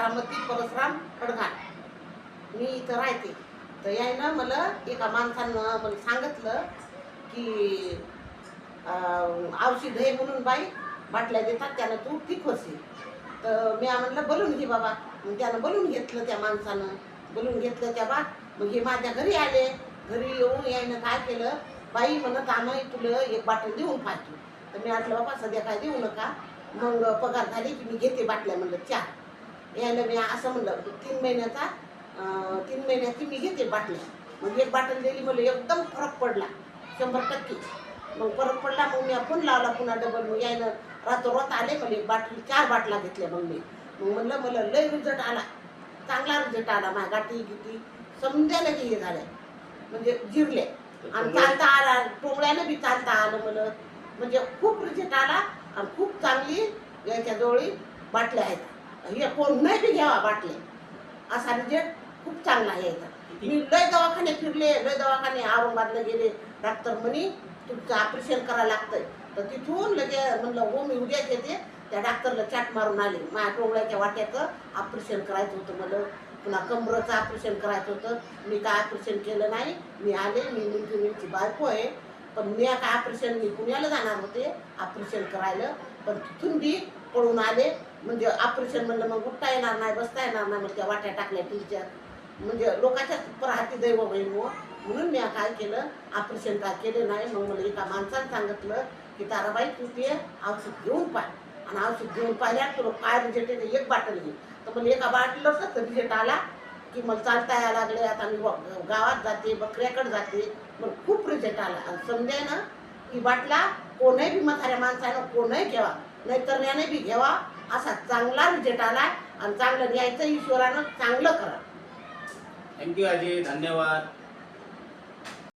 बारामती परसराम खडगाण मी इथं राहते. तर यायनं मला एका माणसानं मला सांगितलं की औषध आहे म्हणून बाई बाटल्या देतात, त्यानं तू ठीक होशील. तर मी म्हणलं बोलून घे बाबा. मग त्यानं बोलून घेतलं, त्या माणसानं बोलून घेतलं त्या बा. मग हे माझ्या घरी आले. घरी येऊन यायनं काय केलं, बाई म्हणत आम्ही तुला एक बाटल देऊन पाहतो. तर मी म्हटलं बाबा सध्या काय देऊ नका, मग पगार झाली की मी घेते बाटल्या म्हणलं 4. यायला मी असं म्हणलं 3 महिन्याची मी घेते बाटल्या. मग एक बाटल दिली, मला एकदम फरक पडला 100%. मग फरक पडला. मग मी फोन लावला पुन्हा डबल. मग यायनं रातोरात आले, मला एक बाटली 4 बाटल्या घेतल्या. मग मग म्हणलं मला लय रिझल्ट आला, चांगला रिझल्ट आला. माझ्या गाठी गिटी समजायला की हे झाल्या, म्हणजे जिरले आणि चालता आला, टोंगळ्यानं बी चालता आलं मला. म्हणजे खूप रिझल्ट आला आणि खूप चांगली याच्या जवळी बाटल्या आहेत. हे कोण नाही बी घ्यावा बाटल्या, असा रिझल्ट खूप चांगला आहे याचा. मी लय दवाखाने फिरले, लय दवाखाने औरंगाबादला गेले. डॉक्टर म्हणे तुमचं ऑपरेशन करायला लागतंय. तर तिथून लगे म्हणलं हो मी उद्याच येते. त्या डॉक्टरला चाट मारून आले. माझ्या टोंगळ्याच्या वाट्याचं ऑपरेशन करायचं होतं मला, पुन्हा कमरेचं ऑपरेशन करायचं होतं. मी काय ऑपरेशन केलं नाही. मी आले, मी मुलगी बायको आहे, पण मी काय ऑपरेशन, मी पुण्याला जाणार होते ऑपरेशन करायला, पण तिथून बी पळून आले. म्हणजे ऑपरेशन म्हणलं मग उठता येणार नाही, बसता येणार नाही. मग त्या वाट्या टाकल्या टीच्या, म्हणजे लोकांच्याच परहाती दैव होईल म्हणून मी काय केलं, ऑपरेशन काय केलं नाही. मग मला एका माणसानं सांगितलं की ताराबाई तू ते औषध घेऊन पाय, आणि औषध घेऊन पाहिल्यावर तुला काय रिझल्ट येते, एक बाटल घे. तर मला एका बाटलीला रिझल्ट आला की मला चालता यायला लागले. आता मी गावात जाते, बकऱ्याकडे जाते, मग खूप रिझल्ट आला. आणि समजाय ना की बाटला कोणही बी म्हाताऱ्या माणसानं कोणही घ्यावा, नाहीतर याने बी घ्यावा. असा चांगला रिझल्ट आला आणि चांगलं न्यायचं ईश्वरानं चांगलं करा. थँक्यू आजी, धन्यवाद.